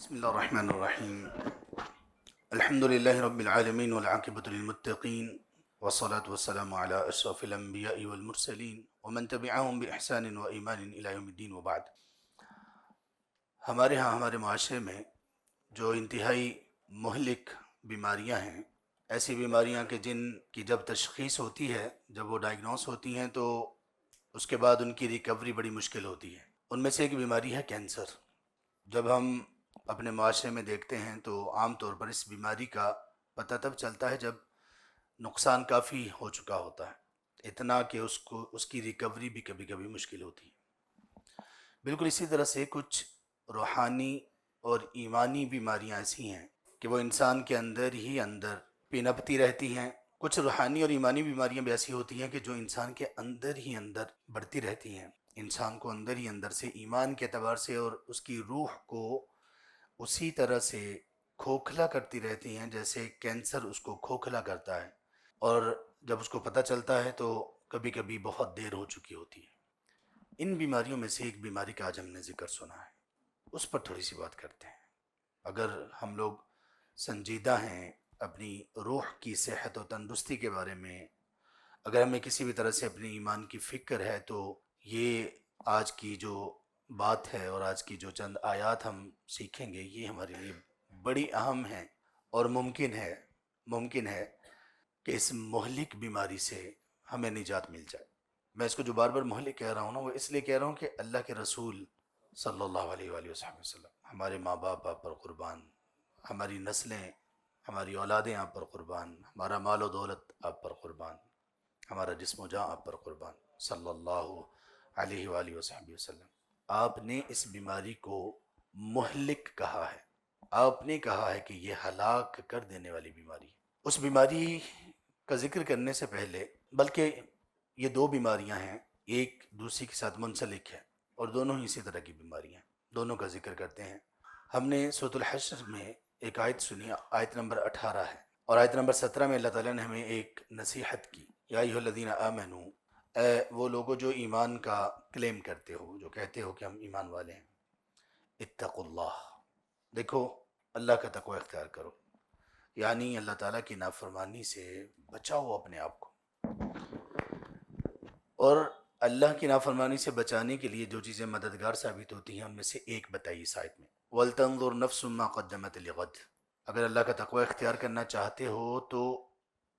بسم الله الرحمن الرحيم. الحمد لله رب العالمين والعاقبة للمتقين والصلاة والسلام على أشرف الأنبياء والمرسلين ومن تبعهم بإحسان وإيمان إلى يوم الدين وبعد. ہمارے معاشرے میں جو انتہائی مہلک بیماریاں ہیں، ایسی بیماریاں کہ جن کی جب تشخیص ہوتی ہے، جب وہ ڈائگنوس ہوتی ہیں تو اس کے بعد ان کی ریکوری بڑی مشکل ہوتی ہے. ان میں سے ایک بیماری ہے کینسر. جب ہم اپنے معاشرے میں دیکھتے ہیں تو عام طور پر اس بیماری کا پتہ تب چلتا ہے جب نقصان کافی ہو چکا ہوتا ہے، اتنا کہ اس کی ریکوری بھی کبھی کبھی مشکل ہوتی ہے. بالکل اسی طرح سے کچھ روحانی اور ایمانی بیماریاں ایسی ہیں کہ وہ انسان کے اندر ہی اندر پنپتی رہتی ہیں. کچھ روحانی اور ایمانی بیماریاں بھی ایسی ہوتی ہیں کہ جو انسان کے اندر ہی اندر بڑھتی رہتی ہیں، انسان کو اندر ہی اندر سے ایمان کے اعتبار سے اور اس کی روح کو اسی طرح سے کھوکھلا کرتی رہتی ہیں جیسے کینسر اس کو کھوکھلا کرتا ہے، اور جب اس کو پتہ چلتا ہے تو کبھی کبھی بہت دیر ہو چکی ہوتی ہے. ان بیماریوں میں سے ایک بیماری کا آج ہم نے ذکر سنا ہے، اس پر تھوڑی سی بات کرتے ہیں. اگر ہم لوگ سنجیدہ ہیں اپنی روح کی صحت و تندرستی کے بارے میں، اگر ہمیں کسی بھی طرح سے اپنے ایمان کی فکر ہے، تو یہ آج کی جو بات ہے اور آج کی جو چند آیات ہم سیکھیں گے یہ ہمارے لیے بڑی اہم ہیں، اور ممکن ہے کہ اس مہلک بیماری سے ہمیں نجات مل جائے. میں اس کو جو بار بار مہلک کہہ رہا ہوں نا، وہ اس لیے کہہ رہا ہوں کہ اللہ کے رسول صلی اللہ علیہ وآلہ وسلم، ہمارے ماں باپ آپ پر قربان، ہماری نسلیں، ہماری اولادیں آپ پر قربان، ہمارا مال و دولت آپ پر قربان، ہمارا جسم و جاں آپ پر قربان، صلی اللہ علیہ وآلہ وسلم. آپ نے اس بیماری کو مہلک کہا ہے، آپ نے کہا ہے کہ یہ ہلاک کر دینے والی بیماری ہے. اس بیماری کا ذکر کرنے سے پہلے، بلکہ یہ دو بیماریاں ہیں، ایک دوسری کے ساتھ منسلک ہے اور دونوں ہی اسی طرح کی بیماریاں ہیں، دونوں کا ذکر کرتے ہیں. ہم نے سورۃ الحشر میں ایک آیت سنی، آیت نمبر 18 ہے، اور آیت نمبر 17 میں اللہ تعالیٰ نے ہمیں ایک نصیحت کی، یا ایھا الذین آمنوا، اے وہ لوگوں جو ایمان کا کلیم کرتے ہو، جو کہتے ہو کہ ہم ایمان والے ہیں، اتقوا اللہ، دیکھو اللہ کا تقوی اختیار کرو، یعنی اللہ تعالیٰ کی نافرمانی سے بچاؤ اپنے آپ کو. اور اللہ کی نافرمانی سے بچانے کے لیے جو چیزیں مددگار ثابت ہوتی ہیں ان میں سے ایک بتائی اس آیت میں، وَلْتَنظُرْ نَفْسٌ مَّا قَدَّمَتْ لِغَدٍ. اگر اللہ کا تقوی اختیار کرنا چاہتے ہو تو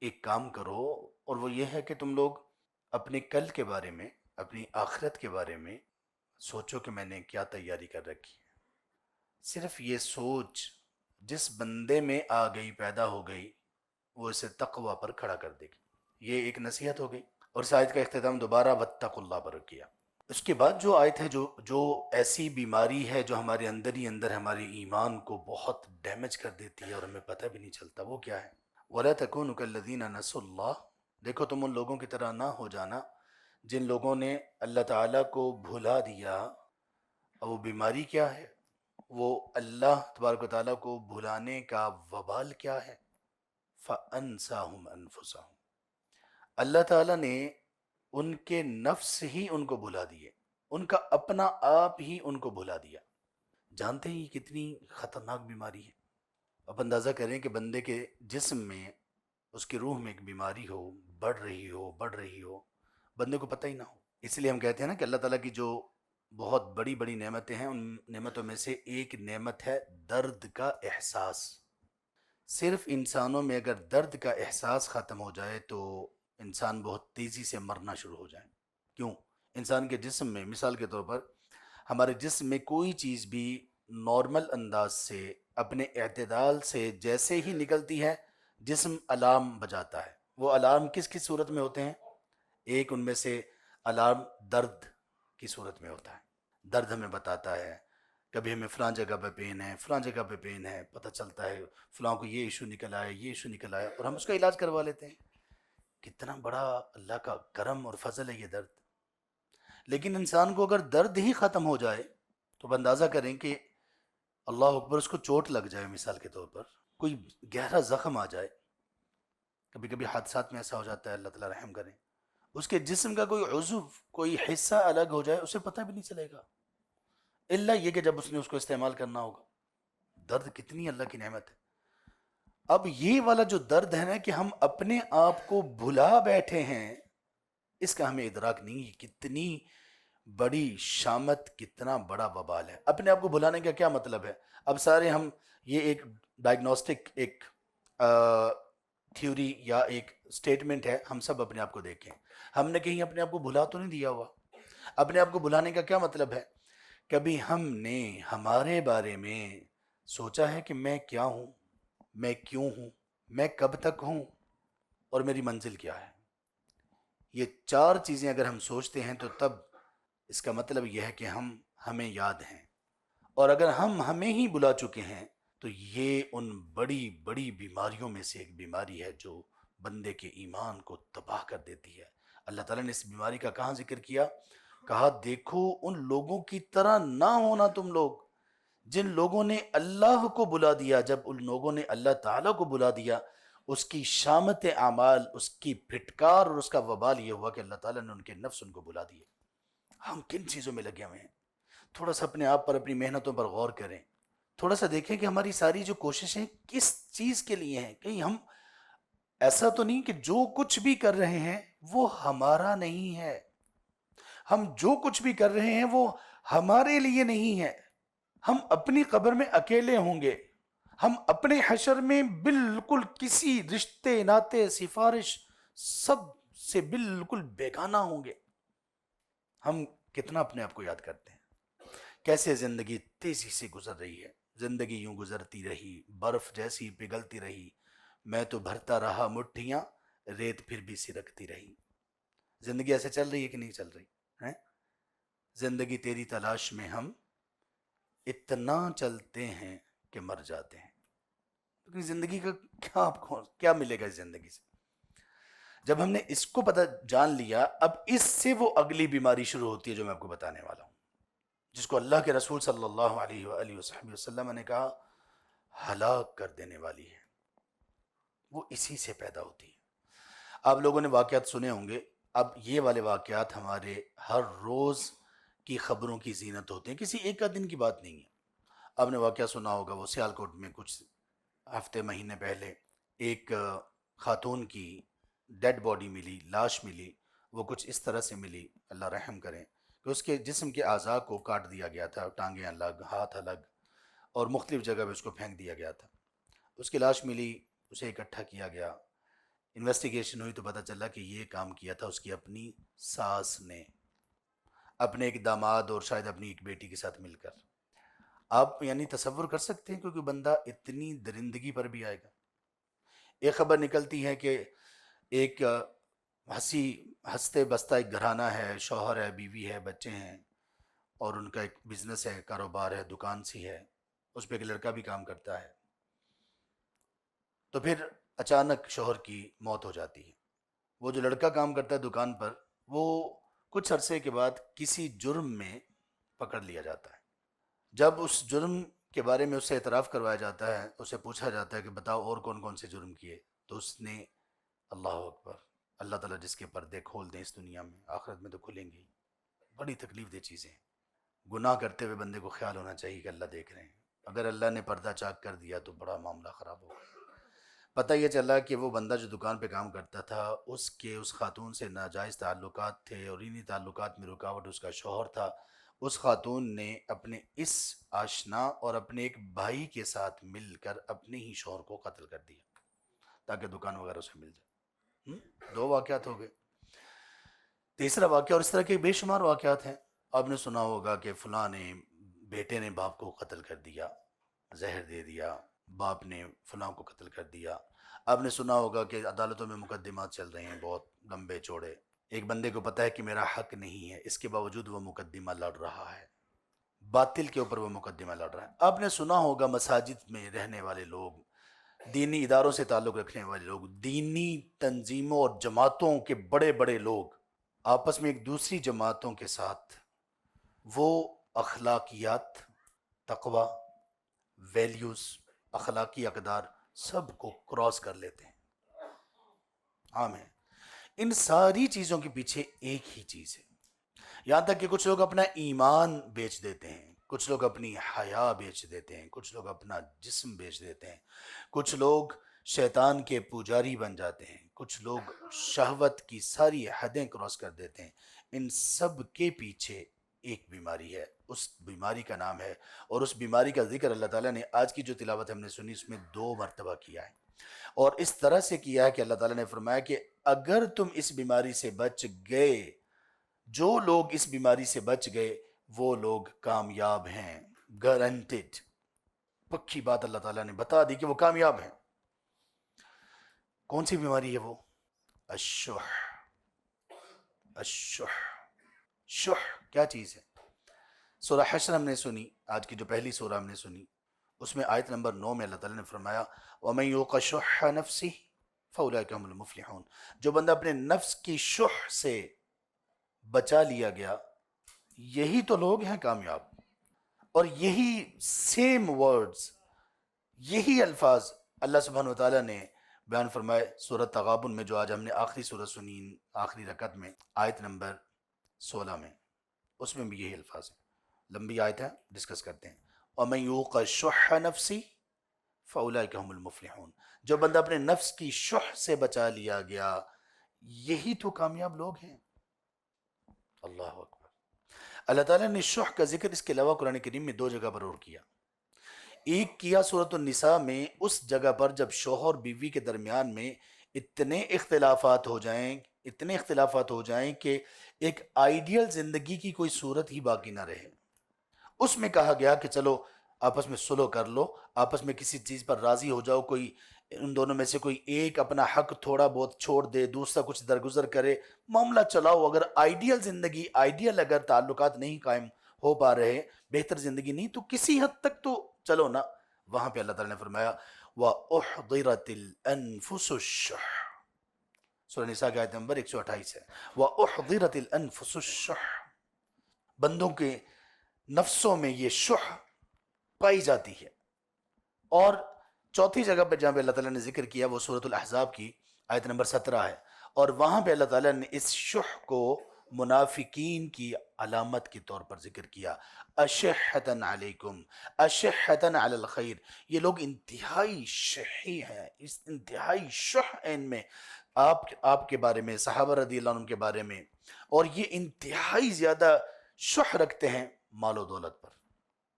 ایک کام کرو، اور وہ یہ ہے کہ تم لوگ اپنے کل کے بارے میں، اپنی آخرت کے بارے میں سوچو کہ میں نے کیا تیاری کر رکھی ہے. صرف یہ سوچ جس بندے میں آ گئی، پیدا ہو گئی، وہ اسے تقوی پر کھڑا کر دے گی. یہ ایک نصیحت ہو گئی، اور اس آیت کا اختتام دوبارہ واتقوا اللہ پر کیا. اس کے بعد جو آیت ہے، جو ایسی بیماری ہے جو ہمارے اندر ہی اندر ہمارے ایمان کو بہت ڈیمیج کر دیتی ہے اور ہمیں پتہ بھی نہیں چلتا، وہ کیا ہے؟ وَلَا تَكُونُوا كَالَّذِينَ نَسُوا اللَّهَ. دیکھو تم ان لوگوں کی طرح نہ ہو جانا جن لوگوں نے اللہ تعالیٰ کو بھلا دیا. اور وہ بیماری کیا ہے؟ وہ اللہ تبارک و تعالیٰ کو بھلانے کا وبال کیا ہے؟ فَأَنْسَاهُمْ أَنفُسَهُمْ. اللہ تعالیٰ نے ان کے نفس ہی ان کو بھلا دیے، ان کا اپنا آپ ہی ان کو بھلا دیا. جانتے ہیں یہ کتنی خطرناک بیماری ہے؟ اب اندازہ کریں کہ بندے کے جسم میں، اس کی روح میں ایک بیماری ہو، بڑھ رہی ہو، بندے کو پتہ ہی نہ ہو. اس لیے ہم کہتے ہیں نا کہ اللہ تعالیٰ کی جو بہت بڑی بڑی نعمتیں ہیں، ان نعمتوں میں سے ایک نعمت ہے درد کا احساس. صرف انسانوں میں اگر درد کا احساس ختم ہو جائے تو انسان بہت تیزی سے مرنا شروع ہو جائے. کیوں؟ انسان کے جسم میں، مثال کے طور پر ہمارے جسم میں کوئی چیز بھی نارمل انداز سے اپنے اعتدال سے جیسے ہی نکلتی ہے، جسم الارم بجاتا ہے. وہ الارم کس کس صورت میں ہوتے ہیں؟ ایک ان میں سے الارم درد کی صورت میں ہوتا ہے. درد ہمیں بتاتا ہے، کبھی ہمیں فلاں جگہ پہ پین ہے، فلاں جگہ پہ پین ہے، پتہ چلتا ہے فلاں کو یہ ایشو نکل آیا، یہ ایشو نکل آیا، اور ہم اس کا علاج کروا لیتے ہیں. کتنا بڑا اللہ کا کرم اور فضل ہے یہ درد. لیکن انسان کو اگر درد ہی ختم ہو جائے تو اب اندازہ کریں کہ اللہ اکبر، اس کو چوٹ لگ جائے، مثال کے طور پر کوئی گہرا زخم آ جائے. کبھی کبھی حادثات میں ایسا ہو جاتا ہے، اللہ تعالیٰ رحم کریں، اس کے جسم کا کوئی عضو، کوئی حصہ الگ ہو جائے، اسے پتہ بھی نہیں چلے گا، الا یہ کہ جب اس نے اس کو استعمال کرنا ہوگا. درد کتنی اللہ کی نعمت ہے. اب یہ والا جو درد ہے نا کہ ہم اپنے آپ کو بھلا بیٹھے ہیں، اس کا ہمیں ادراک نہیں. کتنی بڑی شامت، کتنا بڑا وبال ہے. اپنے آپ کو بھلانے کا کیا مطلب ہے؟ اب سارے ہم یہ ایک ڈائگنوسٹک ایک تھیوری یا ایک سٹیٹمنٹ ہے، ہم سب اپنے آپ کو دیکھیں. ہم نے کہیں اپنے آپ کو بھلا تو نہیں دیا ہوا. اپنے آپ کو بھلانے کا کیا مطلب ہے؟ کبھی ہم نے ہمارے بارے میں سوچا ہے کہ میں کیا ہوں، میں کیوں ہوں، میں کب تک ہوں، اور میری منزل کیا ہے؟ یہ چار چیزیں اگر ہم سوچتے ہیں تو تب اس کا مطلب یہ ہے کہ ہمیں یاد ہیں. اور اگر ہم ہمیں ہی بلا چکے ہیں تو یہ ان بڑی بڑی بیماریوں میں سے ایک بیماری ہے جو بندے کے ایمان کو تباہ کر دیتی ہے. اللہ تعالیٰ نے اس بیماری کا کہاں ذکر کیا؟ کہا دیکھو ان لوگوں کی طرح نہ ہونا تم لوگ جن لوگوں نے اللہ کو بلا دیا. جب ان لوگوں نے اللہ تعالیٰ کو بلا دیا، اس کی شامت اعمال، اس کی پھٹکار اور اس کا وبال یہ ہوا کہ اللہ تعالیٰ نے ان کے نفس ان کو بلا دیے. ہم کن چیزوں میں لگے ہوئے ہیں؟ تھوڑا سا اپنے آپ پر، اپنی محنتوں پر غور کریں. تھوڑا سا دیکھیں کہ ہماری ساری جو کوششیں کس چیز کے لیے ہیں. کہیں ہم ایسا تو نہیں کہ جو کچھ بھی کر رہے ہیں وہ ہمارا نہیں ہے. ہم جو کچھ بھی کر رہے ہیں وہ ہمارے لیے نہیں ہے. ہم اپنی قبر میں اکیلے ہوں گے. ہم اپنے حشر میں بالکل کسی رشتے ناتے سفارش سب سے بالکل بیگانہ ہوں گے. ہم کتنا اپنے آپ کو یاد کرتے ہیں؟ کیسے زندگی تیزی سے گزر رہی ہے. زندگی یوں گزرتی رہی، برف جیسی پگھلتی رہی، میں تو بھرتا رہا مٹھیاں، ریت پھر بھی سرکتی رہی. زندگی ایسے چل رہی ہے کہ نہیں چل رہی ہے؟ زندگی تیری تلاش میں ہم اتنا چلتے ہیں کہ مر جاتے ہیں. لیکن زندگی کا کیا آپ کو کیا ملے گا اس زندگی سے؟ جب ہم نے اس کو پتہ جان لیا، اب اس سے وہ اگلی بیماری شروع ہوتی ہے جو میں آپ کو بتانے والا ہوں، جس کو اللہ کے رسول صلی اللہ علیہ وآلہ وسلم نے کہا ہلاک کر دینے والی ہے. وہ اسی سے پیدا ہوتی ہے. آپ لوگوں نے واقعات سنے ہوں گے. اب یہ والے واقعات ہمارے ہر روز کی خبروں کی زینت ہوتے ہیں، کسی ایک دن کی بات نہیں ہے. آپ نے واقعہ سنا ہوگا، وہ سیالکوٹ میں کچھ ہفتے مہینے پہلے ایک خاتون کی ڈیڈ باڈی ملی، لاش ملی. وہ کچھ اس طرح سے ملی، اللہ رحم کریں، کہ اس کے جسم کے اعضاء کو کاٹ دیا گیا تھا، ٹانگیں الگ، ہاتھ الگ، اور مختلف جگہ پہ اس کو پھینک دیا گیا تھا. اس کی لاش ملی، اسے اکٹھا کیا گیا. انویسٹیگیشن ہوئی تو پتہ چلا کہ یہ کام کیا تھا اس کی اپنی ساس نے، اپنے ایک داماد اور شاید اپنی ایک بیٹی کے ساتھ مل کر. آپ یعنی تصور کر سکتے ہیں کہ کوئی بندہ اتنی درندگی پر بھی آئے گا؟ ایک خبر نکلتی ہے کہ ایک ہنستے بستا ایک گھرانہ ہے، شوہر ہے، بیوی ہے، بچے ہیں، اور ان کا ایک بزنس ہے، کاروبار ہے، دکان سی ہے، اس پہ ایک لڑکا بھی کام کرتا ہے. تو پھر اچانک شوہر کی موت ہو جاتی ہے. وہ جو لڑکا کام کرتا ہے دکان پر، وہ کچھ عرصے کے بعد کسی جرم میں پکڑ لیا جاتا ہے. جب اس جرم کے بارے میں اس سے اعتراف کروایا جاتا ہے، اسے پوچھا جاتا ہے کہ بتاؤ اور کون کون سے جرم کیے، تو اس نے، اللہ اکبر، اللہ تعالیٰ جس کے پردے کھول دیں اس دنیا میں، آخرت میں تو کھلیں گے. بڑی تکلیف دہ چیزیں ہیں. گناہ کرتے ہوئے بندے کو خیال ہونا چاہیے کہ اللہ دیکھ رہے ہیں. اگر اللہ نے پردہ چاک کر دیا تو بڑا معاملہ خراب ہوگا. پتہ یہ چلا کہ وہ بندہ جو دکان پہ کام کرتا تھا، اس خاتون سے ناجائز تعلقات تھے، اور انہی تعلقات میں رکاوٹ اس کا شوہر تھا. اس خاتون نے اپنے اس آشنا اور اپنے ایک بھائی کے ساتھ مل کر اپنے ہی شوہر کو قتل کر دیا تاکہ دکان وغیرہ سے مل جائے. 2 واقعات ہو گئے. تیسرا واقعہ، اور اس طرح کے بے شمار واقعات ہیں. آپ نے سنا ہوگا کہ فلاں نے، بیٹے نے باپ کو قتل کر دیا، زہر دے دیا، باپ نے فلاں کو قتل کر دیا. آپ نے سنا ہوگا کہ عدالتوں میں مقدمات چل رہے ہیں بہت لمبے چوڑے. ایک بندے کو پتہ ہے کہ میرا حق نہیں ہے، اس کے باوجود وہ مقدمہ لڑ رہا ہے، باطل کے اوپر وہ مقدمہ لڑ رہا ہے. آپ نے سنا ہوگا مساجد میں رہنے والے لوگ، دینی اداروں سے تعلق رکھنے والے لوگ، دینی تنظیموں اور جماعتوں کے بڑے بڑے لوگ آپس میں ایک دوسری جماعتوں کے ساتھ وہ اخلاقیات، تقوی، ویلیوز، اخلاقی اقدار سب کو کراس کر لیتے ہیں. عام ہے. ان ساری چیزوں کے پیچھے ایک ہی چیز ہے. یہاں تک کہ کچھ لوگ اپنا ایمان بیچ دیتے ہیں، کچھ لوگ اپنی حیا بیچ دیتے ہیں، کچھ لوگ اپنا جسم بیچ دیتے ہیں، کچھ لوگ شیطان کے پجاری بن جاتے ہیں، کچھ لوگ شہوت کی ساری حدیں کراس کر دیتے ہیں۔ ان سب کے پیچھے ایک بیماری ہے، اس بیماری کا نام ہے، اور اس بیماری کا ذکر اللہ تعالیٰ نے آج کی جو تلاوت ہم نے سنی اس میں 2 مرتبہ کیا ہے، اور اس طرح سے کیا ہے کہ اللہ تعالیٰ نے فرمایا کہ اگر تم اس بیماری سے بچ گئے، جو لوگ اس بیماری سے بچ گئے وہ لوگ کامیاب ہیں، گارنٹیڈ، پکی بات اللہ تعالیٰ نے بتا دی کہ وہ کامیاب ہیں۔ کون سی بیماری ہے وہ؟ الشح۔ الشح، شح کیا چیز ہے؟ سورہ حشر ہم نے سنی، آج کی جو پہلی سورہ ہم نے سنی، اس میں آیت نمبر 9 میں اللہ تعالیٰ نے فرمایا وَمَن يُوقَ شُحَّ نَفْسِهِ فَأُولَٰئِكَ هُمُ الْمُفْلِحُونَ، جو بندہ اپنے نفس کی شح سے بچا لیا گیا یہی تو لوگ ہیں کامیاب۔ اور یہی سیم ورڈز، یہی الفاظ اللہ سبحانہ وتعالیٰ نے بیان فرمائے سورۃ تغابن میں، جو آج ہم نے آخری سورہ سنی، آخری رکعت میں، آیت نمبر 16 میں، اس میں بھی یہی الفاظ ہیں۔ لمبی آیت ہے، ڈسکس کرتے ہیں۔ وَمَن يُوقَ شُحَّ نَفْسِهِ فَأُولَٰئِكَ هُمُ الْمُفْلِحُونَ، جو بندہ اپنے نفس کی شح سے بچا لیا گیا یہی تو کامیاب لوگ ہیں۔ اللہ اکبر۔ اللہ تعالیٰ نے شح کا ذکر اس کے علاوہ قرآن کریم میں 2 جگہ پر اور کیا۔ ایک کیا سورۃ النساء میں، اس جگہ پر جب شوہر بیوی کے درمیان میں اتنے اختلافات ہو جائیں کہ ایک آئیڈیل زندگی کی کوئی صورت ہی باقی نہ رہے، اس میں کہا گیا کہ چلو آپس میں صلح کر لو، آپس میں کسی چیز پر راضی ہو جاؤ، کوئی ان دونوں میں سے کوئی ایک اپنا حق تھوڑا بہت چھوڑ دے، دوسرا کچھ درگزر کرے، معاملہ چلاؤ۔ اگر آئیڈیل زندگی، آئیڈیل اگر تعلقات نہیں قائم ہو پا رہے، بہتر زندگی نہیں، تو کسی حد تک تو چلو نا۔ وہاں پہ اللہ تعالیٰ نے فرمایا وَأُحْضِرَتِ الْأَنفُسُ الشُّحَّ، سورہ نساء کی آیت نمبر 128 ہے۔ وَأُحْضِرَتِ الْأَنفُسُ الشُّحَّ، بندوں کے نفسوں میں یہ شح پائی جاتی ہے۔ اور چوتھی جگہ پہ جہاں پہ اللہ تعالیٰ نے ذکر کیا وہ سورۃ الاحزاب کی آیت نمبر 17 ہے، اور وہاں پہ اللہ تعالیٰ نے اس شح کو منافقین کی علامت کے طور پر ذکر کیا، اشحۃ علیکم، اشحۃ علی الخیر، یہ لوگ انتہائی شحی ہیں، اس انتہائی شح ہے ان میں، آپ کے بارے میں، صحابہ رضی اللہ عنہ کے بارے میں، اور یہ انتہائی زیادہ شح رکھتے ہیں مال و دولت پر۔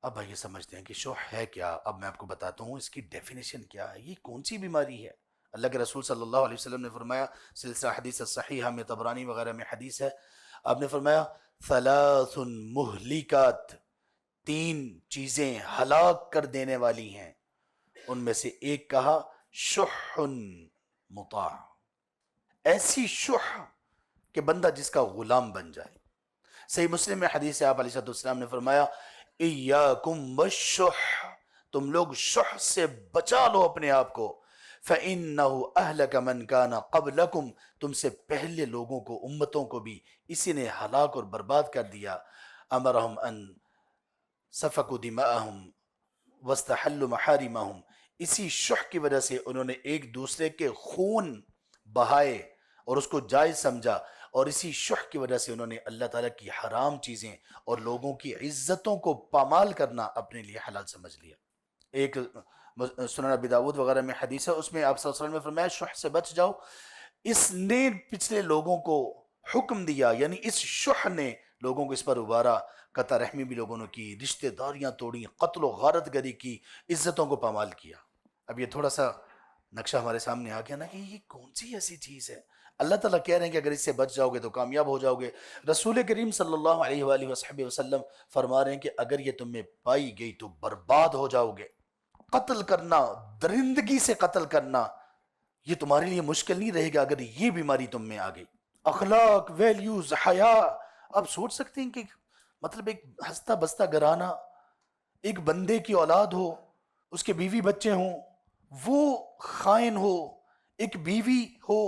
اب یہ سمجھتے ہیں کہ شح ہے کیا؟ اب میں آپ کو بتاتا ہوں اس کی ڈیفینیشن کیا ہے، یہ کون سی بیماری ہے۔ اللہ کے رسول صلی اللہ علیہ وسلم نے فرمایا، سلسلہ حدیث صحیحہ میں، طبرانی وغیرہ میں حدیث ہے، آپ نے فرمایا ثلاث مہلکات، 3 چیزیں ہلاک کر دینے والی ہیں، ان میں سے ایک کہا شح مطاع، ایسی شح کہ بندہ جس کا غلام بن جائے۔ صحیح مسلم میں حدیث ہے، آپ علیہ السلام نے فرمایا ایاکم والشح، تم لوگ شح سے بچا لو اپنے آپ کو، فَإِنَّهُ أَهْلَكَ مَنْ كَانَ قَبْلَكُمْ، تم سے پہلے لوگوں کو، امتوں کو بھی اسی نے ہلاک اور برباد کر دیا۔ امرہم ان سفکوا دماءہم واستحلوا محارمہم، اسی شح کی وجہ سے انہوں نے ایک دوسرے کے خون بہائے اور اس کو جائز سمجھا، اور اسی شح کی وجہ سے انہوں نے اللہ تعالیٰ کی حرام چیزیں اور لوگوں کی عزتوں کو پامال کرنا اپنے لیے حلال سمجھ لیا۔ ایک سنن ابی داؤد وغیرہ میں حدیث ہے، اس میں آپ صلی اللہ علیہ وسلم نے فرمایا شح سے بچ جاؤ۔ اس نے پچھلے لوگوں کو حکم دیا، یعنی اس شح نے لوگوں کو اس پر ابھارا، قطع رحمی بھی لوگوں نے کی، رشتہ داریاں توڑی، قتل و غارت گری کی، عزتوں کو پامال کیا۔ اب یہ تھوڑا سا نقشہ ہمارے سامنے آ گیا نا کہ یہ کون سی ایسی چیز ہے۔ اللہ تعالیٰ کہہ رہے ہیں کہ اگر اس سے بچ جاؤ گے تو کامیاب ہو جاؤ گے۔ رسول کریم صلی اللہ علیہ وآلہ وصحبہ وسلم فرما رہے ہیں کہ اگر یہ تم میں پائی گئی تو برباد ہو جاؤ گے۔ قتل کرنا، درندگی سے قتل کرنا، یہ تمہارے لیے مشکل نہیں رہے گا اگر یہ بیماری تم میں آ گئی۔ اخلاق، ویلیوز، حیا، آپ سوچ سکتے ہیں کہ مطلب ایک ہنستا بستا گھرانہ، ایک بندے کی اولاد ہو، اس کے بیوی بچے ہوں، وہ خائن ہو، ایک بیوی ہو،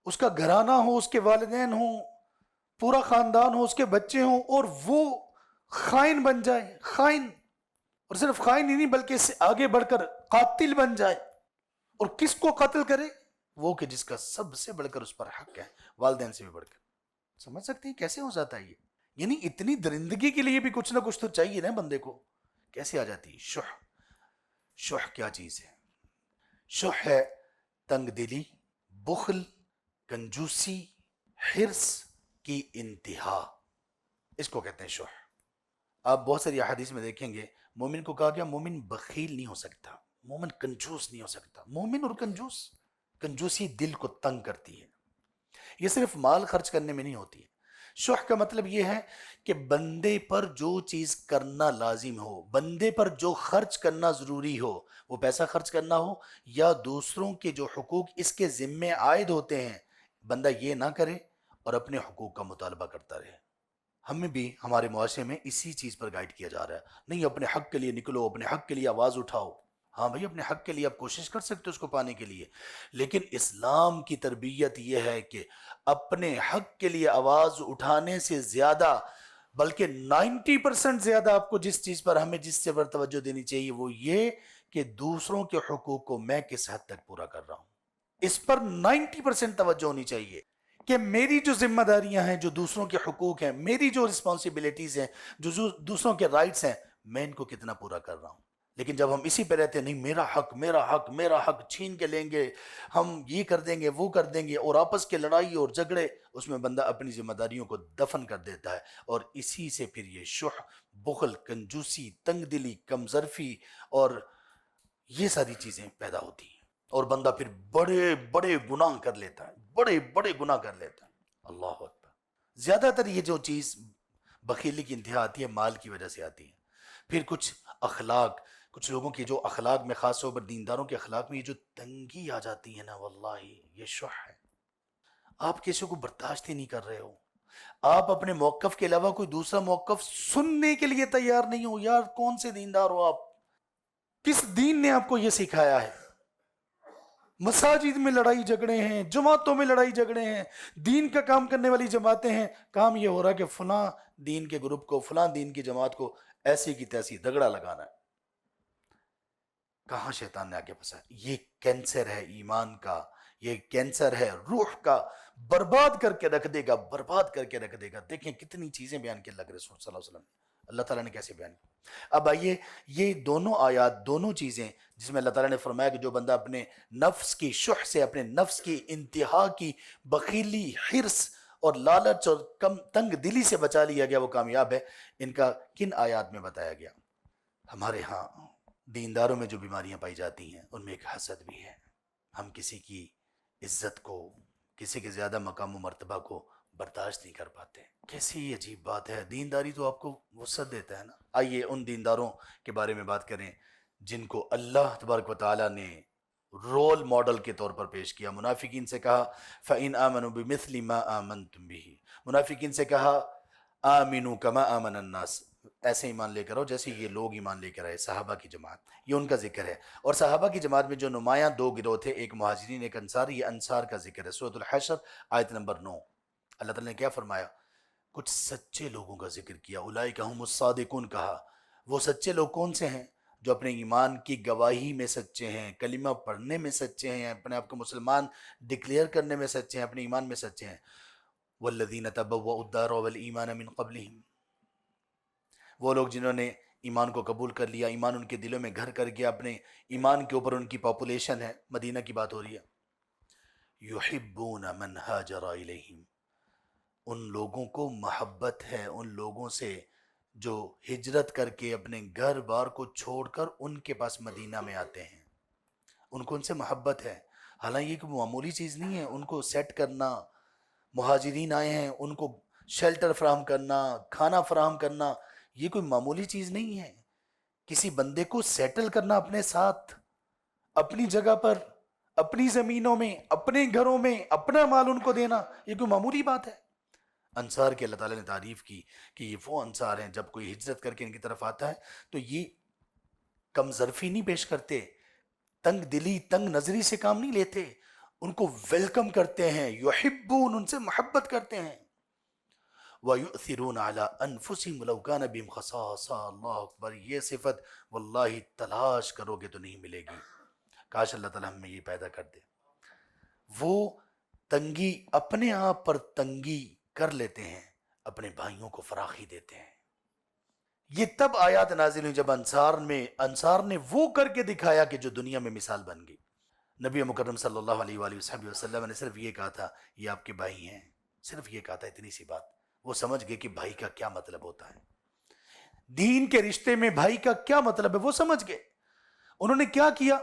اس کا گھرانہ ہو، اس کے والدین ہوں، پورا خاندان ہو، اس کے بچے ہوں، اور وہ خائن بن جائے، خائن، اور صرف خائن ہی نہیں بلکہ اس سے آگے بڑھ کر قاتل بن جائے۔ اور کس کو قتل کرے؟ وہ کہ جس کا سب سے بڑھ کر اس پر حق ہے، والدین سے بھی بڑھ کر۔ سمجھ سکتے ہیں کیسے ہو جاتا ہے یہ؟ یعنی اتنی درندگی کے لیے بھی کچھ نہ کچھ تو چاہیے نا بندے کو. کیسے آ جاتی شح؟ شح کیا چیز ہے؟ شح ہے تنگ دلی، بخل، کنجوسی، حرص کی انتہا، اس کو کہتے ہیں شح. آپ بہت ساری احادیث میں دیکھیں گے مومن کو کہا گیا مومن بخیل نہیں ہو سکتا، مومن کنجوس نہیں ہو سکتا. مومن اور کنجوس، کنجوسی دل کو تنگ کرتی ہے. یہ صرف مال خرچ کرنے میں نہیں ہوتی ہے. شح کا مطلب یہ ہے کہ بندے پر جو چیز کرنا لازم ہو، بندے پر جو خرچ کرنا ضروری ہو، وہ پیسہ خرچ کرنا ہو یا دوسروں کے جو حقوق اس کے ذمے عائد ہوتے ہیں، بندہ یہ نہ کرے اور اپنے حقوق کا مطالبہ کرتا رہے. ہمیں بھی ہمارے معاشرے میں اسی چیز پر گائیڈ کیا جا رہا ہے. نہیں، اپنے حق کے لیے نکلو، اپنے حق کے لیے آواز اٹھاؤ. ہاں بھائی، اپنے حق کے لیے آپ کوشش کر سکتے ہو اس کو پانے کے لیے، لیکن اسلام کی تربیت یہ ہے کہ اپنے حق کے لیے آواز اٹھانے سے زیادہ، بلکہ 90% زیادہ آپ کو جس چیز پر ہمیں جس سے پر توجہ دینی چاہیے وہ یہ کہ دوسروں کے حقوق کو میں کس حد تک پورا کر رہا ہوں. اس پر 90% توجہ ہونی چاہیے کہ میری جو ذمہ داریاں ہیں، جو دوسروں کے حقوق ہیں، میری جو رسپانسبلٹیز ہیں، جو دوسروں کے رائٹس ہیں، میں ان کو کتنا پورا کر رہا ہوں. لیکن جب ہم اسی پہ رہتے ہیں، نہیں میرا حق میرا حق میرا حق، چھین کے لیں گے، ہم یہ کر دیں گے وہ کر دیں گے، اور آپس کے لڑائی اور جھگڑے، اس میں بندہ اپنی ذمہ داریوں کو دفن کر دیتا ہے. اور اسی سے پھر یہ شح، بخل، کنجوسی، تنگ دلی، کمظرفی اور یہ ساری چیزیں پیدا ہوتی ہیں، اور بندہ پھر بڑے بڑے گناہ کر لیتا ہے، بڑے بڑے گناہ کر لیتا ہے. اللہ اکبر. زیادہ تر یہ جو چیز بخیلی کی انتہا آتی ہے مال کی وجہ سے آتی ہے. پھر کچھ اخلاق، کچھ لوگوں کے جو اخلاق میں، خاص طور پر دینداروں کے اخلاق میں یہ جو تنگی آ جاتی ہے نا، واللہ یہ شح ہے. آپ کسی کو برداشت ہی نہیں کر رہے ہو، آپ اپنے موقف کے علاوہ کوئی دوسرا موقف سننے کے لیے تیار نہیں ہو. یار کون سے دیندار ہو آپ؟ کس دین نے آپ کو یہ سکھایا ہے؟ مساجد میں لڑائی جھگڑے ہیں، جماعتوں میں لڑائی جھگڑے ہیں، دین کا کام کرنے والی جماعتیں ہیں، کام یہ ہو رہا ہے کہ فلاں دین کے گروپ کو، فلاں دین کی جماعت کو ایسی کی تیسی دگڑا لگانا ہے. کہاں شیطان نے آگے پھنسا؟ یہ کینسر ہے ایمان کا، یہ کینسر ہے روح کا، برباد کر کے رکھ دے گا، برباد کر کے رکھ دے گا. دیکھیں کتنی چیزیں بیان کی اللہ کے رسول صلی اللہ علیہ وسلم نے، اللہ تعالیٰ نے کیسے بیان کی. اب آئیے یہ دونوں آیات، دونوں چیزیں جس میں اللہ تعالیٰ نے فرمایا کہ جو بندہ اپنے نفس کی شح سے، اپنے نفس کی انتہا کی بخیلی، حرص اور لالچ اور کم تنگ دلی سے بچا لیا گیا وہ کامیاب ہے. ان کا کن آیات میں بتایا گیا؟ ہمارے ہاں دینداروں میں جو بیماریاں پائی جاتی ہیں ان میں ایک حسد بھی ہے. ہم کسی کی عزت کو، کسی کے زیادہ مقام و مرتبہ کو برداشت نہیں کر پاتے. کیسی عجیب بات ہے، دینداری تو آپ کو وسعت دیتا ہے نا. آئیے ان دینداروں کے بارے میں بات کریں جن کو اللہ تبارک و تعالیٰ نے رول ماڈل کے طور پر پیش کیا. منافقین سے کہا فَإِنْ آمَنُوا بِمِثْلِ مَا آمَنْتُمْ بِهِ، منافقین سے کہا آمنوا کما آمن الناس، ایسے ایمان لے کر آؤ جیسے یہ لوگ ایمان لے کر آئے. صحابہ کی جماعت، یہ ان کا ذکر ہے. اور صحابہ کی جماعت میں جو نمایاں دو گروہ تھے، ایک مہاجرین ایک انصار، یہ انصار کا ذکر ہے. سورۃ الحشر آیت نمبر 9. اللہ تعالیٰ نے کیا فرمایا؟ کچھ سچے لوگوں کا ذکر کیا. اولئک هم الصادقون کہا. وہ سچے لوگ کون سے ہیں؟ جو اپنے ایمان کی گواہی میں سچے ہیں، کلمہ پڑھنے میں سچے ہیں، اپنے آپ کو مسلمان ڈکلیئر کرنے میں سچے ہیں، اپنے ایمان میں سچے ہیں. والذین تبوؤا الدار والایمان من قبلہم، وہ لوگ جنہوں نے ایمان کو قبول کر لیا، ایمان ان کے دلوں میں گھر کر گیا، اپنے ایمان کے اوپر ان کی پاپولیشن ہے، مدینہ کی بات ہو رہی ہے. یحبون من ہاجر الیہم، ان لوگوں کو محبت ہے ان لوگوں سے جو ہجرت کر کے اپنے گھر بار کو چھوڑ کر ان کے پاس مدینہ میں آتے ہیں. ان کو ان سے محبت ہے. حالانکہ یہ کوئی معمولی چیز نہیں ہے ان کو سیٹ کرنا. مہاجرین آئے ہیں، ان کو شیلٹر فراہم کرنا، کھانا فراہم کرنا، یہ کوئی معمولی چیز نہیں ہے. کسی بندے کو سیٹل کرنا اپنے ساتھ، اپنی جگہ پر، اپنی زمینوں میں، اپنے گھروں میں، اپنا مال ان کو دینا، یہ کوئی معمولی بات ہے. انصار کی اللہ تعالیٰ نے تعریف کی کہ یہ وہ انصار ہیں جب کوئی ہجرت کر کے ان کی طرف آتا ہے تو یہ کم ظرفی نہیں پیش کرتے، تنگ دلی، تنگ نظری سے کام نہیں لیتے، ان کو ویلکم کرتے ہیں. یحبون، ان سے محبت کرتے ہیں. وَيُؤْثِرُونَ عَلَىٰ أَنفُسِهِمْ وَلَوْ كَانَ بِهِمْ خَصَاصَةٌ. اللہ اکبر. یہ صفت واللہ تلاش کرو گے تو نہیں ملے گی. کاش اللہ تعالیٰ ہمیں یہ پیدا کر دے. وہ تنگی، اپنے آپ پر تنگی کر لیتے ہیں، اپنے بھائیوں کو فراخی دیتے ہیں. یہ تب آیات نازل ہوئی جب انصار نے وہ کر کے دکھایا کہ جو دنیا میں مثال بن گئی. نبی مکرم صلی اللہ علیہ وآلہ وسلم نے صرف یہ کہا تھا یہ آپ کے بھائی ہیں، صرف یہ کہا تھا، اتنی سی بات. وہ سمجھ گئے کہ بھائی کا کیا مطلب ہوتا ہے، دین کے رشتے میں بھائی کا کیا مطلب ہے، وہ سمجھ گئے. انہوں نے کیا کیا،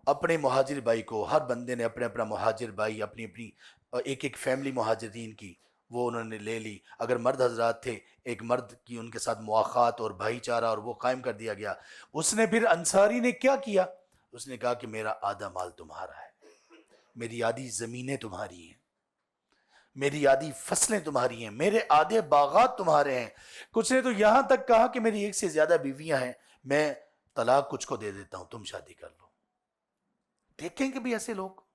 اپنے مہاجر بھائی کو، ہر بندے نے اپنے اپنا مہاجر بھائی، اپنی اپنی ایک ایک فیملی مہاجرین کی وہ انہوں نے لے لی. اگر مرد حضرات تھے، ایک مرد کی ان کے ساتھ مواخات اور بھائی چارہ اور وہ قائم کر دیا گیا. اس نے پھر انصاری نے کیا کیا، اس نے کہا کہ میرا آدھا مال تمہارا ہے، میری آدھی زمینیں تمہاری ہیں، میری آدھی فصلیں تمہاری ہیں، میرے آدھے باغات تمہارے ہیں. کچھ نے تو یہاں تک کہا کہ میری ایک سے زیادہ بیویاں ہیں، میں طلاق کچھ کو دے دیتا ہوں، تم شادی کر لو. دیکھیں کہ بھی ایسے لوگ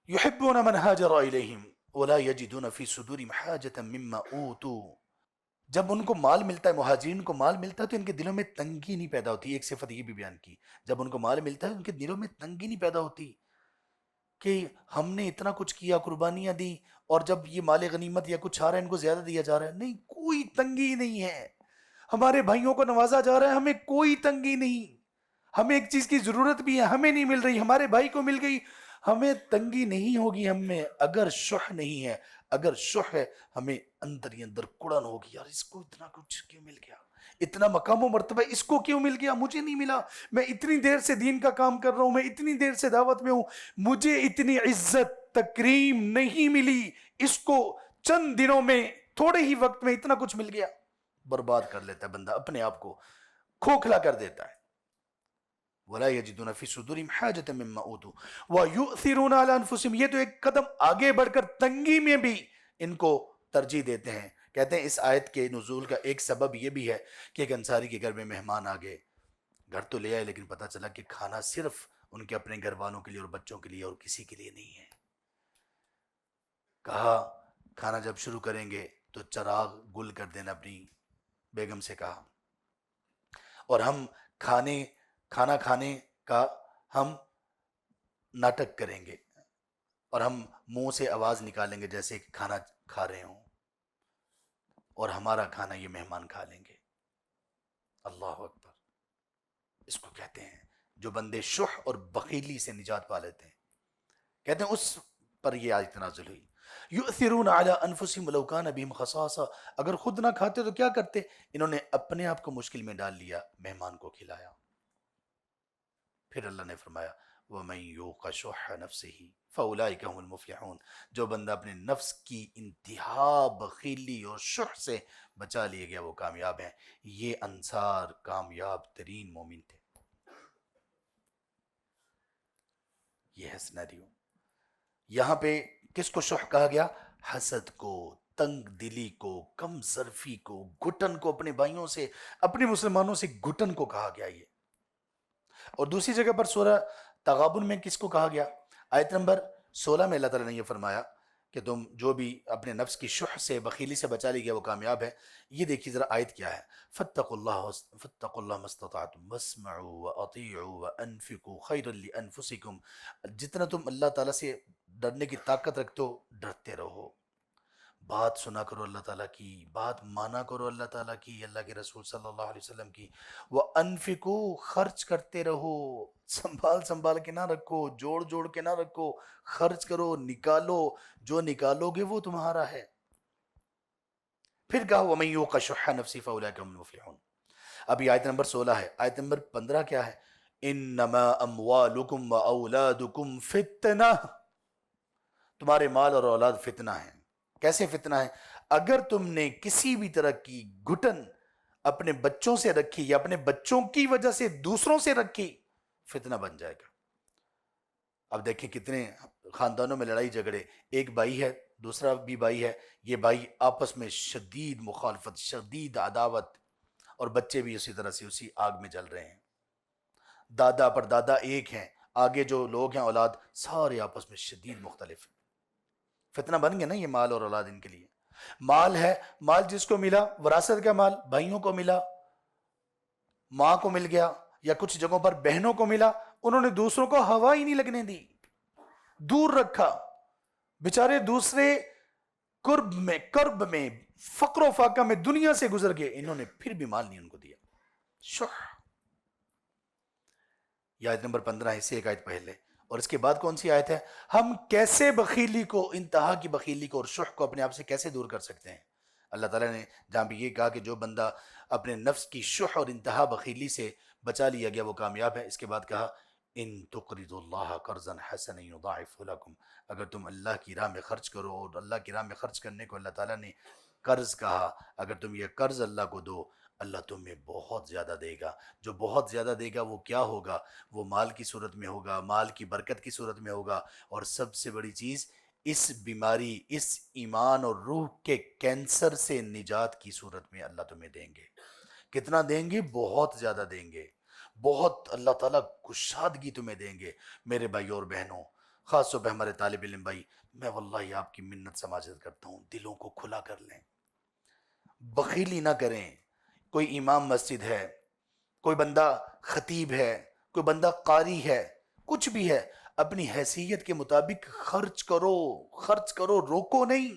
یحبون من ہاجر الیہم ولا یجدون فی صدورہم حاجۃ مما اوتوا. جب ان کو مال ملتا ہے، مہاجرین کو مال ملتا ہے تو ان کے دلوں میں تنگی نہیں پیدا ہوتی. ایک صفت یہ بھی بیان کی، جب ان کو مال ملتا ہے ان کے دلوں میں تنگی نہیں پیدا ہوتی کہ ہم نے اتنا کچھ کیا، قربانیاں دی، اور جب یہ مال غنیمت یا کچھ آ رہا ہے ان کو زیادہ دیا جا رہا ہے. نہیں، کوئی تنگی نہیں ہے. ہمارے بھائیوں کو نوازا جا رہا ہے، ہمیں کوئی تنگی نہیں. ہمیں ایک چیز کی ضرورت بھی ہے، ہمیں نہیں مل رہی، ہمارے بھائی کو مل گئی، ہمیں تنگی نہیں ہوگی. ہم میں اگر شح نہیں ہے، اگر شح ہے، ہمیں اندر ہی اندر کڑن ہوگی، یار اس کو اتنا کچھ کیوں مل گیا، اتنا مقام و مرتبہ اس کو کیوں مل گیا، مجھے نہیں ملا. میں اتنی دیر سے دین کا کام کر رہا ہوں، میں اتنی دیر سے دعوت میں ہوں، مجھے اتنی عزت تکریم نہیں ملی، اس کو چند دنوں میں، تھوڑے ہی وقت میں اتنا کچھ مل گیا. برباد کر لیتا ہے بندہ، اپنے آپ کو کھوکھلا کر دیتا ہے. وَلَا يَجِدُونَ فِي صُدُورِهِمْ حَاجَةً مِّمَّا أُوتُوا وَيُؤْثِرُونَ عَلَىٰ أَنفُسِهِمْ. یہ تو ایک قدم آگے بڑھ کر تنگی میں بھی ان کو ترجیح دیتے ہیں. کہتے ہیں اس آیت کے نزول کا ایک سبب یہ بھی ہے کہ ایک انصاری کے گھر میں مہمان آ گئے، گھر تو لے آئے لیکن پتہ چلا کہ کھانا صرف ان کے اپنے گھر والوں کے لیے اور بچوں کے لیے اور کسی کے لیے نہیں ہے. کہا کھانا جب شروع کریں گے تو چراغ گل کر دینا، اپنی بیگم سے کہا، اور ہم کھانا کھانے کا ہم ناٹک کریں گے اور ہم منہ سے آواز نکالیں گے جیسے کہ کھانا کھا رہے ہوں، اور ہمارا کھانا یہ مہمان کھا لیں گے. اللہ اکبر. اس کو کہتے ہیں جو بندے شح اور بخیلی سے نجات پا لیتے ہیں، کہتے ہیں اس پر یہ آیت نازل ہوئی. یؤثرون علی انفسہم ولو کان بہم خصاصہ. اگر خود نہ کھاتے تو کیا کرتے، انہوں نے اپنے آپ کو مشکل میں ڈال لیا، مہمان کو کھلایا. پھر اللہ نے فرمایا وَمَن يُوقَ شُحَّ نَفْسِهِ فَأُولَٰئِكَ هُمُ الْمُفْلِحُونَ. جو بندہ اپنے نفس کی انتہا بخیلی اور شح سے بچا لیے گیا وہ کامیاب ہیں. یہ انصار کامیاب ترین مومن تھے. یہ ہے سینیریو. یہاں پہ کس کو شح کہا گیا؟ حسد کو، تنگ دلی کو، کم ظرفی کو، گھٹن کو، اپنے بھائیوں سے، اپنے مسلمانوں سے گھٹن کو کہا گیا. یہ اور دوسری جگہ پر سورہ تغابن میں کس کو کہا گیا؟ آیت نمبر 16 میں اللہ تعالیٰ نے یہ فرمایا کہ تم جو بھی اپنے نفس کی شح سے، بخیلی سے بچا لی گیا وہ کامیاب ہے. یہ دیکھیے ذرا آیت کیا ہے. فَاتَّقُوا اللَّهَ مَا اسْتَطَعْتُمْ وَاسْمَعُوا وَأَطِيعُوا وَأَنفِقُوا خَيْرًا لِأَنفُسِكُمْ. جتنا تم اللہ تعالیٰ سے ڈرنے کی طاقت رکھتے ہو ڈرتے رہو، بات سنا کرو اللہ تعالیٰ کی، بات مانا کرو اللہ تعالیٰ کی، اللہ کے رسول صلی اللہ علیہ وسلم کی. وَأَنفِقُوا خرچ کرتے رہو، سنبھال کے نہ رکھو، جوڑ کے نہ رکھو، خرچ کرو، نکالو، جو نکالو گے وہ تمہارا ہے. پھر کہا وَمَن يُوقَ شُحَّ نَفْسِهِ فَأُولَٰئِكَ هُمُ الْمُفْلِحُونَ. ابھی آیت نمبر 16 ہے. آیت نمبر 15 کیا ہے؟ اِنَّمَا أَمْوَالُكُمْ وَأَوْلَادُكُمْ فِتْنَةٌ. تمہارے مال اور اولاد فتنہ ہیں. کیسے فتنہ ہے؟ اگر تم نے کسی بھی طرح کی گھٹن اپنے بچوں سے رکھی یا اپنے بچوں کی وجہ سے دوسروں سے رکھی، فتنہ بن جائے گا. اب دیکھیں کتنے خاندانوں میں لڑائی جھگڑے، ایک بھائی ہے دوسرا بھی بھائی ہے، یہ بھائی آپس میں شدید مخالفت، شدید عداوت، اور بچے بھی اسی طرح سے اسی آگ میں جل رہے ہیں. دادا پر دادا ایک ہیں، آگے جو لوگ ہیں اولاد سارے آپس میں شدید مختلف ہیں. فتنہ بن گیا نا یہ مال اور اولاد ان کے لیے. مال ہے، مال جس کو ملا، وراثت کا مال بھائیوں کو ملا، ماں کو مل گیا، یا کچھ جگہوں پر بہنوں کو ملا، انہوں نے دوسروں کو ہوا ہی نہیں لگنے دی، دور رکھا. بیچارے دوسرے قرب میں، کرب میں، فقر و فاقہ میں دنیا سے گزر گئے، انہوں نے پھر بھی مال نہیں ان کو دیا. شح. یہ آیت نمبر 15 ہے، اس سے ایک آیت پہلے. اور اس کے بعد کون سی آیت ہے؟ ہم کیسے بخیلی کو، انتہا کی بخیلی کو اور شح کو اپنے آپ سے کیسے دور کر سکتے ہیں؟ اللہ تعالیٰ نے جہاں بھی یہ کہا کہ جو بندہ اپنے نفس کی شح اور انتہا بخیلی سے بچا لیا گیا وہ کامیاب ہے. اس کے بعد کہا ان تقرضوا اللہ قرضا حسنا یضاعفہ لکم، اگر تم اللہ کی راہ میں خرچ کرو، اور اللہ کی راہ میں خرچ کرنے کو اللہ تعالیٰ نے قرض کہا، اگر تم یہ قرض اللہ کو دو، اللہ تمہیں بہت زیادہ دے گا. جو بہت زیادہ دے گا وہ کیا ہوگا؟ وہ مال کی صورت میں ہوگا، مال کی برکت کی صورت میں ہوگا، اور سب سے بڑی چیز اس بیماری، اس ایمان اور روح کے کینسر سے نجات کی صورت میں اللہ تمہیں دیں گے. کتنا دیں گے؟ بہت زیادہ دیں گے. بہت اللہ تعالیٰ کشادگی تمہیں دیں گے. میرے بھائی اور بہنوں، خاص طور پہ ہمارے طالب علم بھائی، میں واللہ آپ کی منت سماجت کرتا ہوں، دلوں کو کھلا کر لیں، بخیلی نہ کریں. کوئی امام مسجد ہے، کوئی بندہ خطیب ہے، کوئی بندہ قاری ہے، کچھ بھی ہے، اپنی حیثیت کے مطابق خرچ کرو، خرچ کرو، روکو نہیں.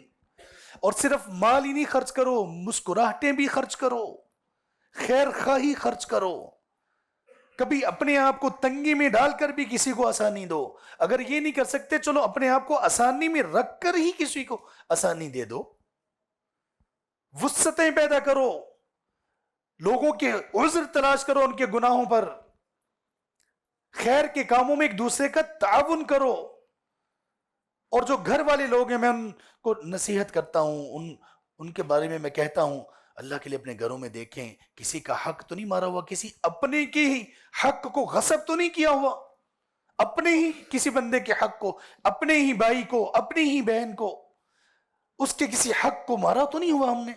اور صرف مال ہی نہیں خرچ کرو، مسکراہٹیں بھی خرچ کرو، خیر خواہی خرچ کرو. کبھی اپنے آپ کو تنگی میں ڈال کر بھی کسی کو آسانی دو. اگر یہ نہیں کر سکتے، چلو اپنے آپ کو آسانی میں رکھ کر ہی کسی کو آسانی دے دو. وسعتیں پیدا کرو، لوگوں کے عذر تلاش کرو ان کے گناہوں پر، خیر کے کاموں میں ایک دوسرے کا تعاون کرو. اور جو گھر والے لوگ ہیں، میں ان کو نصیحت کرتا ہوں، ان کے بارے میں میں کہتا ہوں، اللہ کے لیے اپنے گھروں میں دیکھیں، کسی کا حق تو نہیں مارا ہوا، کسی اپنے کے ہی حق کو غصب تو نہیں کیا ہوا، اپنے ہی کسی بندے کے حق کو، اپنے ہی بھائی کو، اپنی ہی بہن کو، اس کے کسی حق کو مارا تو نہیں ہوا ہم نے.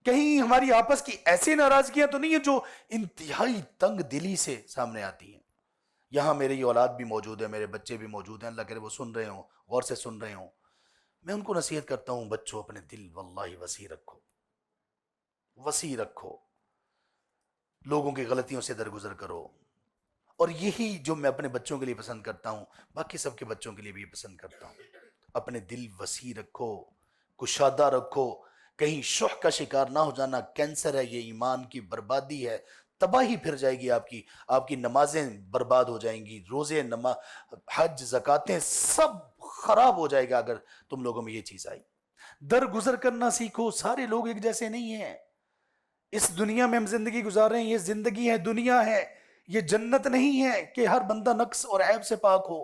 کہیں ہماری آپس کی ایسی ناراضگیاں تو نہیں ہیں جو انتہائی تنگ دلی سے سامنے آتی ہیں. یہاں میری اولاد بھی موجود ہے، میرے بچے بھی موجود ہیں، اللہ کرے وہ سن رہے ہوں، غور سے سن رہے ہوں. میں ان کو نصیحت کرتا ہوں، بچوں اپنے دل واللہ وسیع رکھو، وسیع رکھو، لوگوں کی غلطیوں سے درگزر کرو. اور یہی جو میں اپنے بچوں کے لیے پسند کرتا ہوں، باقی سب کے بچوں کے لیے بھی پسند کرتا ہوں. اپنے دل وسیع رکھو، کشادہ رکھو، کہیں شح کا شکار نہ ہو جانا. کینسر ہے یہ، ایمان کی بربادی ہے، تباہی پھر جائے گی. آپ کی نمازیں برباد ہو جائیں گی، روزے، حج، زکاتیں سب خراب ہو جائے گا اگر تم لوگوں میں یہ چیز آئی. درگزر کرنا سیکھو. سارے لوگ ایک جیسے نہیں ہیں. اس دنیا میں ہم زندگی گزار رہے ہیں، یہ زندگی ہے، دنیا ہے، یہ جنت نہیں ہے کہ ہر بندہ نقص اور عیب سے پاک ہو.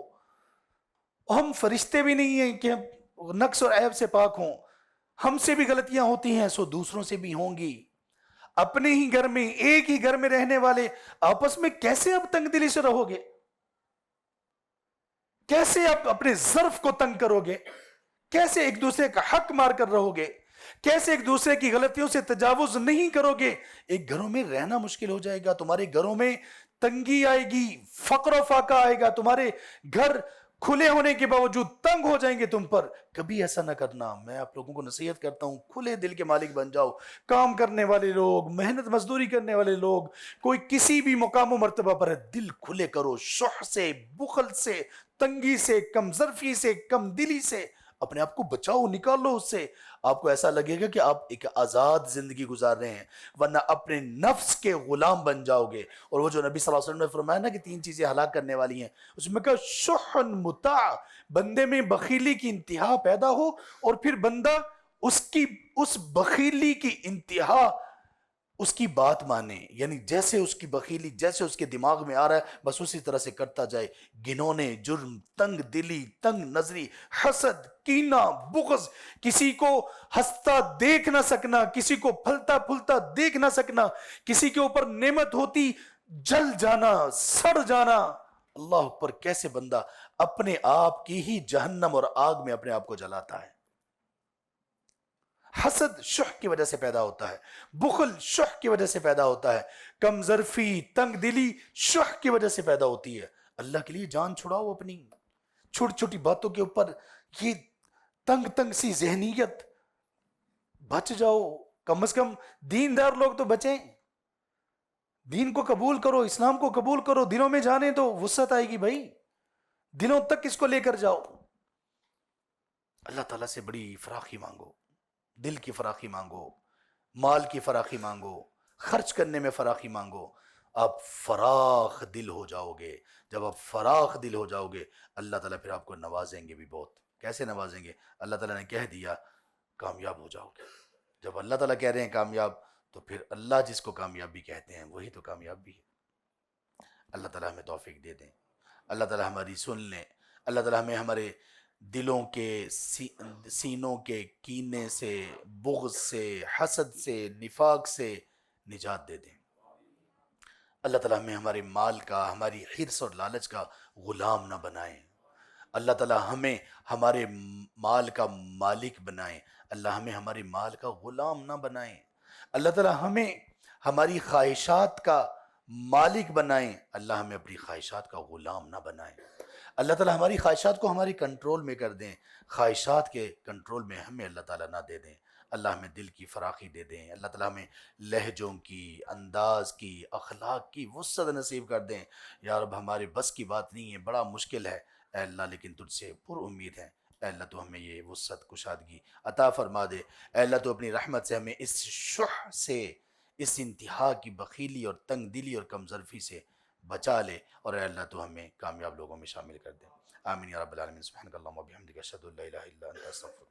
ہم فرشتے بھی نہیں ہیں کہ نقص اور عیب سے پاک ہوں. ہم سے بھی غلطیاں ہوتی ہیں، سو دوسروں سے بھی ہوں گی. اپنے ہی گھر میں، ایک ہی گھر میں رہنے والے آپس میں کیسے اب تنگ دلی سے رہو گے؟ کیسے اب اپنے ظرف کو تنگ کرو گے؟ کیسے ایک دوسرے کا حق مار کر رہو گے؟ کیسے ایک دوسرے کی غلطیوں سے تجاوز نہیں کرو گے؟ ایک گھروں میں رہنا مشکل ہو جائے گا. تمہارے گھروں میں تنگی آئے گی، فقر و فاقہ آئے گا. تمہارے گھر کھلے ہونے کے باوجود تنگ ہو جائیں گے تم پر. کبھی ایسا نہ کرنا. میں آپ لوگوں کو نصیحت کرتا ہوں، کھلے دل کے مالک بن جاؤ. کام کرنے والے لوگ، محنت مزدوری کرنے والے لوگ، کوئی کسی بھی مقام و مرتبہ پر ہے، دل کھلے کرو. شح سے، بخل سے، تنگی سے، کم ظرفی سے، کم دلی سے اپنے آپ کو بچاؤ، نکالو اس سے. آپ کو ایسا لگے گا کہ آپ ایک آزاد زندگی گزار رہے ہیں، ورنہ اپنے نفس کے غلام بن جاؤ گے. اور وہ جو نبی صلی اللہ علیہ وسلم نے فرمایا نا کہ 3 چیزیں ہلاک کرنے والی ہیں، اس میں کہا شحن متاع، بندے میں بخیلی کی انتہا پیدا ہو، اور پھر بندہ اس بخیلی کی انتہا اس کی بات مانے. یعنی جیسے اس کی بخیلی، جیسے اس کے دماغ میں آ رہا ہے بس اسی طرح سے کرتا جائے. گھنونے، جرم، تنگ دلی، تنگ نظری، حسد، کینہ، بغض، کسی کو ہنستا دیکھ نہ سکنا، کسی کو پھلتا پھولتا دیکھ نہ سکنا، کسی کے اوپر نعمت ہوتی جل جانا، سڑ جانا. اللہ اکبر، کیسے بندہ اپنے آپ کی ہی جہنم اور آگ میں اپنے آپ کو جلاتا ہے. حسد شح کی وجہ سے پیدا ہوتا ہے، بخل شح کی وجہ سے پیدا ہوتا ہے، کم ظرفی، تنگ دلی شح کی وجہ سے پیدا ہوتی ہے. اللہ کے لیے جان چھڑاؤ اپنی. چھوٹی چھوٹی باتوں کے اوپر یہ تنگ سی ذہنیت، بچ جاؤ. کم از کم دیندار لوگ تو بچیں. دین کو قبول کرو، اسلام کو قبول کرو، دلوں میں جانے تو وسعت آئے گی بھائی. دلوں تک اس کو لے کر جاؤ. اللہ تعالیٰ سے بڑی فراخی مانگو، دل کی فراخی مانگو، مال کی فراخی مانگو، خرچ کرنے میں فراخی مانگو. آپ فراخ دل ہو جاؤ گے. جب آپ فراخ دل ہو جاؤ گے اللہ تعالیٰ پھر آپ کو نوازیں گے بھی بہت. کیسے نوازیں گے؟ اللہ تعالیٰ نے کہہ دیا کامیاب ہو جاؤ گے. جب اللہ تعالیٰ کہہ رہے ہیں کامیاب تو پھر اللہ جس کو کامیابی کہتے ہیں وہی تو کامیاب بھی ہے. اللہ تعالیٰ ہمیں توفیق دے دیں، اللہ تعالیٰ ہماری سن لیں، اللہ تعالیٰ ہمیں ہمارے دلوں کے سینوں کے کینے سے، بغض سے، حسد سے، نفاق سے نجات دے دیں. اللہ تعالیٰ ہمیں ہمارے مال کا، ہماری حرص اور لالچ کا غلام نہ بنائیں. اللہ تعالیٰ ہمیں ہمارے مال کا مالک بنائیں. اللہ ہمیں ہمارے مال کا غلام نہ بنائیں. اللہ تعالیٰ ہمیں ہماری خواہشات کا مالک بنائیں. اللہ ہمیں اپنی خواہشات کا غلام نہ بنائیں. اللہ تعالیٰ ہماری خواہشات کو ہماری کنٹرول میں کر دیں، خواہشات کے کنٹرول میں ہمیں اللہ تعالیٰ نہ دے دیں. اللہ ہمیں دل کی فراخی دے دیں. اللہ تعالیٰ ہمیں لہجوں کی، انداز کی، اخلاق کی وسعت نصیب کر دیں. یا رب ہمارے بس کی بات نہیں ہے، بڑا مشکل ہے اے اللہ، لیکن تجھ سے پر امید ہے. اے اللہ تو ہمیں یہ وسعت کشادگی عطا فرما دے. اے اللہ تو اپنی رحمت سے ہمیں اس شح سے، اس انتہا کی بخیلی اور تنگ دلی اور کمزرفی سے بچا لے. اور اے اللہ تو ہمیں کامیاب لوگوں میں شامل کر دے. آمین یا رب العالمین. سبحانک اللہم و بحمدک، اشہد ان لا الہ الا انت، استغفرک.